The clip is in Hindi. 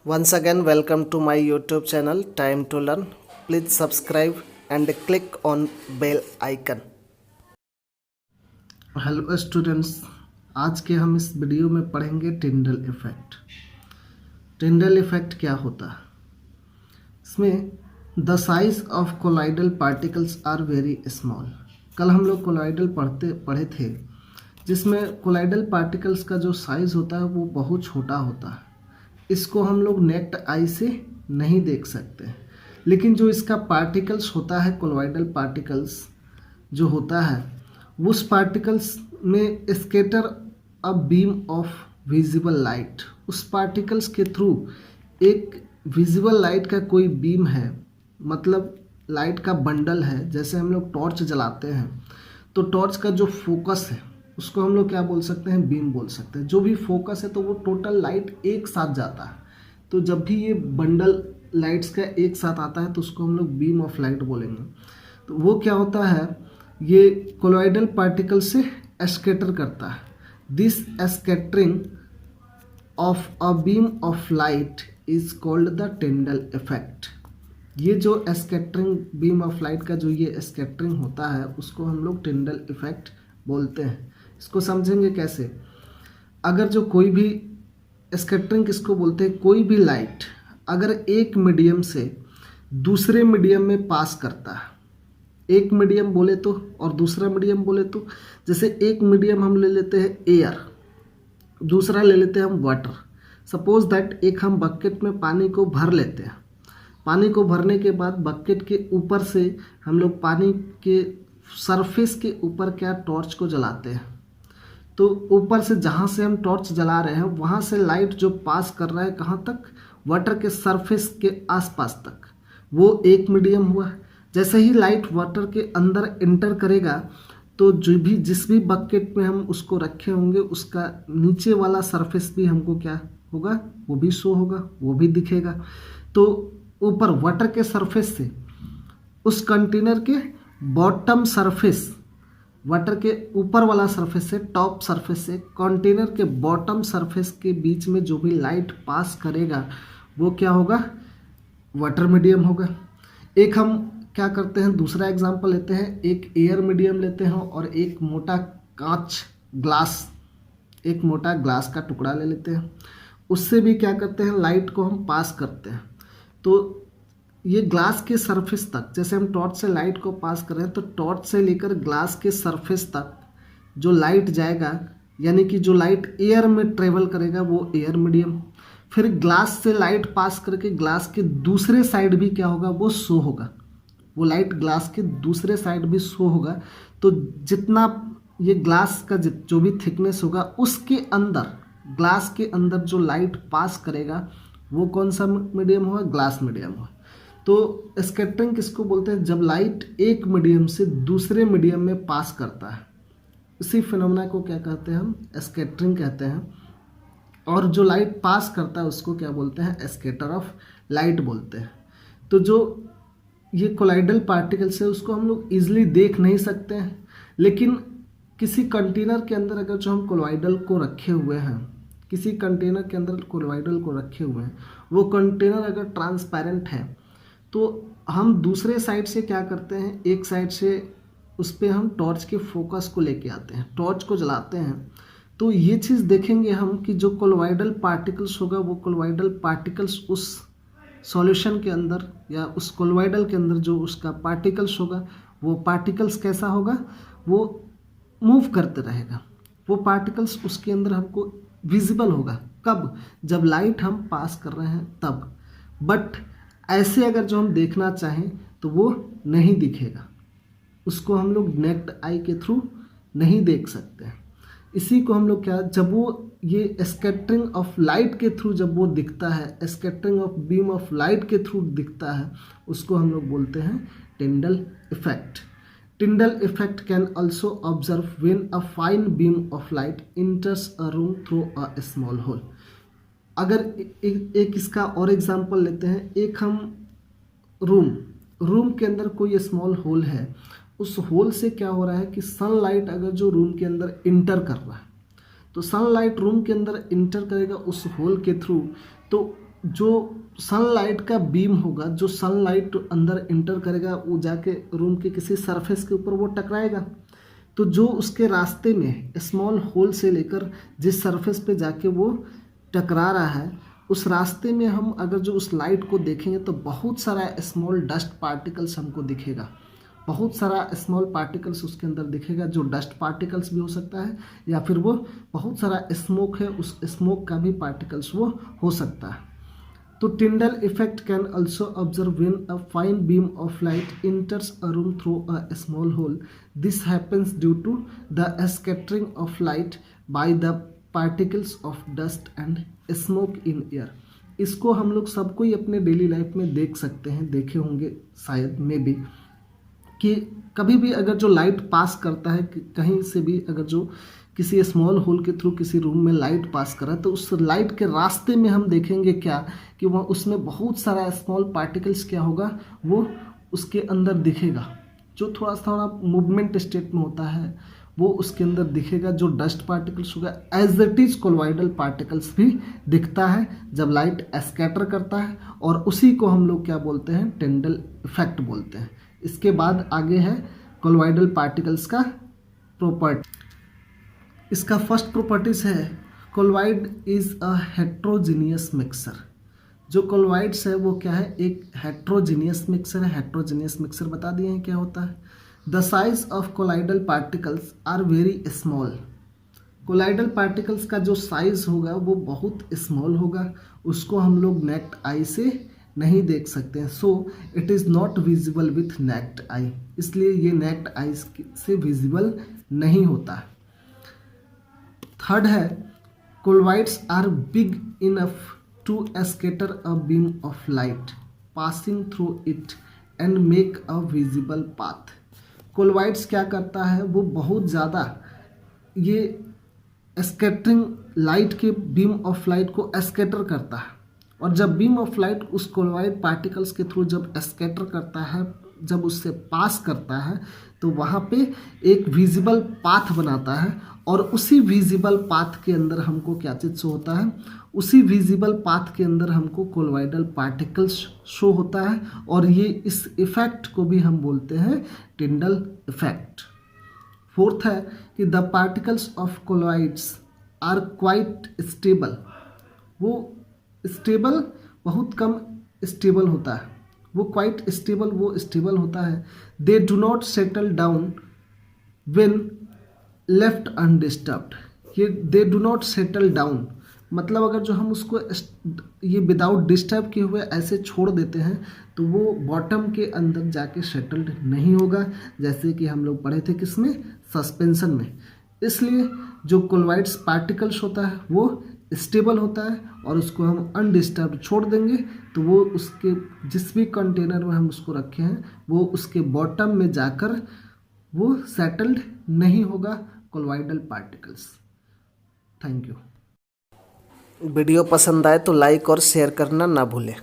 Once again, welcome to my YouTube channel Time to Learn. Please subscribe and click on bell icon. Hello students, आज के हम इस वीडियो में पढ़ेंगे टिंडल इफेक्ट। टिंडल इफेक्ट क्या होता है? इसमें the size of colloidal particles are very small. कल हम लोग कोलाइडल पढ़े थे, जिसमें कोलाइडल पार्टिकल्स का जो साइज होता है वो बहुत छोटा होता है। इसको हम लोग नेक्ड आई से नहीं देख सकते, लेकिन जो इसका पार्टिकल्स होता है, कोलॉइडल पार्टिकल्स जो होता है, उस पार्टिकल्स में scatter a beam of visible light. उस पार्टिकल्स के थ्रू एक विजिबल लाइट का कोई बीम है, मतलब लाइट का बंडल है। जैसे हम लोग टॉर्च जलाते हैं तो टॉर्च का जो फोकस है उसको हम लोग क्या बोल सकते हैं? बीम बोल सकते हैं। जो भी फोकस है तो वो टोटल लाइट एक साथ जाता है। तो जब भी ये बंडल लाइट्स का एक साथ आता है तो उसको हम लोग बीम ऑफ लाइट बोलेंगे। तो वो क्या होता है? ये कोलॉइडल पार्टिकल से स्कैटर करता है। This scattering of a beam of light is called the Tyndall effect. ये जो स्कैटरिंग बीम ऑफ लाइट का जो ये स्कैटरिंग होता है उसको हम लोग टिंडल इफेक्ट बोलते हैं। इसको समझेंगे कैसे? अगर जो कोई भी स्कैटरिंग किसको बोलते हैं? कोई भी लाइट अगर एक मीडियम से दूसरे मीडियम में पास करता है, एक मीडियम बोले तो और दूसरा मीडियम बोले तो, जैसे एक मीडियम हम ले लेते हैं एयर, दूसरा ले लेते हैं हम वाटर। सपोज दैट एक हम बकेट में पानी को भर लेते हैं। पानी को भरने के बाद बकेट के ऊपर से हम लोग पानी के सरफेस के ऊपर क्या टॉर्च को जलाते हैं। तो ऊपर से जहाँ से हम टॉर्च जला रहे हैं वहाँ से लाइट जो पास कर रहा है कहाँ तक? वाटर के सरफेस के आसपास तक। वो एक मीडियम हुआ। जैसे ही लाइट वाटर के अंदर एंटर करेगा तो जो भी जिस भी बकेट में हम उसको रखे होंगे उसका नीचे वाला सरफेस भी हमको क्या होगा? वो भी शो होगा, वो भी दिखेगा। तो ऊपर वाटर के सरफेस से उस कंटेनर के बॉटम सरफेस, वाटर के ऊपर वाला सरफेस से, टॉप सरफेस से कंटेनर के बॉटम सरफेस के बीच में जो भी लाइट पास करेगा वो क्या होगा? वाटर मीडियम होगा। एक हम क्या करते हैं, दूसरा एग्जांपल लेते हैं। एक एयर मीडियम लेते हैं और एक मोटा कांच ग्लास, एक मोटा ग्लास का टुकड़ा ले लेते हैं। उससे भी क्या करते हैं? लाइट को हम पास करते हैं। तो ये ग्लास के सरफेस तक, जैसे हम टॉर्च से लाइट को पास कर रहे हैं तो टॉर्च से लेकर ग्लास के सरफेस तक जो लाइट जाएगा, यानी कि जो लाइट एयर में ट्रेवल करेगा वो एयर मीडियम। फिर ग्लास से लाइट पास करके ग्लास के दूसरे साइड भी क्या होगा? वो शो होगा। वो लाइट ग्लास के दूसरे साइड भी शो होगा। तो जितना ये ग्लास का जो भी थिकनेस होगा उसके अंदर, ग्लास के अंदर जो लाइट पास करेगा वो कौन सा मीडियम होगा? ग्लास मीडियम होगा। तो स्कैटरिंग किसको बोलते हैं? जब लाइट एक मीडियम से दूसरे मीडियम में पास करता है, इसी फिनोमेना को क्या कहते हैं? हम स्कैटरिंग कहते हैं। और जो लाइट पास करता है उसको क्या बोलते हैं? स्कैटर ऑफ लाइट बोलते हैं। तो जो ये कोलाइडल पार्टिकल्स है उसको हम लोग इजीली देख नहीं सकते हैं, लेकिन किसी कंटेनर के अंदर अगर जो हम कोलाइडल को रखे हुए हैं, किसी कंटेनर के अंदर कोलाइडल को रखे हुए हैं, वो कंटेनर अगर ट्रांसपेरेंट है तो हम दूसरे साइड से क्या करते हैं? एक साइड से उस पर हम टॉर्च के फोकस को लेके आते हैं, टॉर्च को जलाते हैं। तो ये चीज़ देखेंगे हम कि जो कोलॉइडल पार्टिकल्स होगा वो कोलॉइडल पार्टिकल्स उस सॉल्यूशन के अंदर या उस कोलॉइडल के अंदर जो उसका पार्टिकल्स होगा वो पार्टिकल्स कैसा होगा? वो मूव करते रहेगा। वो पार्टिकल्स उसके अंदर हमको विजिबल होगा। कब? जब लाइट हम पास कर रहे हैं तब। बट ऐसे अगर जो हम देखना चाहें तो वो नहीं दिखेगा, उसको हम लोग नेक्ड आई के थ्रू नहीं देख सकते हैं। इसी को हम लोग क्या, जब वो ये स्कैटरिंग ऑफ लाइट के थ्रू जब वो दिखता है, scattering of beam of light के थ्रू दिखता है, उसको हम लोग बोलते हैं Tyndall effect. Tyndall effect can also observe when a fine beam of light enters a room through a small hole. अगर एक इसका और एग्जांपल लेते हैं। एक हम रूम के अंदर कोई स्मॉल होल है, उस होल से क्या हो रहा है कि सनलाइट अगर जो रूम के अंदर इंटर कर रहा है तो सनलाइट रूम के अंदर इंटर करेगा उस होल के थ्रू, तो जो सनलाइट का बीम होगा, जो सनलाइट अंदर इंटर करेगा, वो जाके रूम के किसी सरफेस के ऊपर वो टकराएगा। तो जो उसके रास्ते में स्मॉल होल से लेकर जिस सरफेस पे जाके वो टकरा रहा है, उस रास्ते में हम अगर जो उस लाइट को देखेंगे तो बहुत सारा स्मॉल डस्ट पार्टिकल्स हमको दिखेगा। बहुत सारा स्मॉल पार्टिकल्स उसके अंदर दिखेगा, जो डस्ट पार्टिकल्स भी हो सकता है, या फिर वो बहुत सारा स्मोक है, उस स्मोक का भी पार्टिकल्स वो हो सकता है। तो टिंडल effect can also observe when a fine beam of light enters a room through a small hole. This happens due to the scattering of light by the particles of dust and smoke in air. इसको हम लोग सबको ही अपने डेली लाइफ में देख सकते हैं, देखे होंगे शायद में भी, कि कभी भी अगर जो लाइट पास करता है कहीं से भी, अगर जो किसी स्मॉल होल के थ्रू किसी रूम में लाइट पास कर रहा है, तो उस लाइट के रास्ते में हम देखेंगे क्या कि वह उसमें बहुत सारा स्मॉल पार्टिकल्स क्या होगा, वो उसके अंदर दिखेगा। जो थोड़ा थोड़ा मूवमेंट स्टेट में होता है वो उसके अंदर दिखेगा। जो डस्ट पार्टिकल्स होगा as it is colloidal particles भी दिखता है जब लाइट स्कैटर करता है, और उसी को हम लोग क्या बोलते हैं, टिंडल इफेक्ट बोलते हैं। इसके बाद आगे है कोलॉइडल पार्टिकल्स का प्रॉपर्टी। इसका फर्स्ट प्रॉपर्टीज है colloid is a heterogeneous mixture. जो कोलॉइड्स है वो क्या है, एक हेट्रोजीनियस मिक्सर है। हेट्रोजीनियस मिक्सर बता दिए हैं क्या होता है। The size of colloidal particles are very small. Colloidal particles का जो साइज होगा वो बहुत स्मॉल होगा, उसको हम लोग नेक्ड आई से नहीं देख सकते हैं। So it is not visible with necked आई, इसलिए ये नेक्ड आई से विजिबल नहीं होता है। थर्ड है colloids are big enough to scatter a beam of light passing through it and make a visible path. Colloids क्या करता है, वो बहुत ज़्यादा ये स्कैटरिंग लाइट के बीम ऑफ लाइट को स्कैटर करता है, और जब बीम ऑफ लाइट उस कोलॉइड पार्टिकल्स के थ्रू जब स्कैटर करता है, जब उससे पास करता है, तो वहाँ पे एक विजिबल पाथ बनाता है, और उसी विजिबल पाथ के अंदर हमको क्या चीज़ शो होता है, उसी विजिबल पाथ के अंदर हमको कोलॉइडल पार्टिकल्स शो होता है, और ये इस इफेक्ट को भी हम बोलते हैं टिंडल इफेक्ट। फोर्थ है कि the particles of colloids are quite stable. वो स्टेबल बहुत कम स्टेबल होता है, वो क्वाइट स्टेबल, वो स्टेबल होता है। They do not settle down when left undisturbed. ये they do not settle down मतलब अगर जो हम उसको ये विदाउट डिस्टर्ब किए हुए ऐसे छोड़ देते हैं तो वो बॉटम के अंदर जाके सेटल्ड नहीं होगा, जैसे कि हम लोग पढ़े थे किसमें, सस्पेंशन में। इसलिए जो कोलॉइड्स पार्टिकल्स होता है वो स्टेबल होता है, और उसको हम अनडिस्टर्ब छोड़ देंगे तो वो उसके जिस भी कंटेनर में हम उसको रखे हैं वो उसके बॉटम में जाकर वो सेटल्ड नहीं होगा colloidal particles. Thank you. Video पसंद आए तो लाइक और शेयर करना ना भूलें।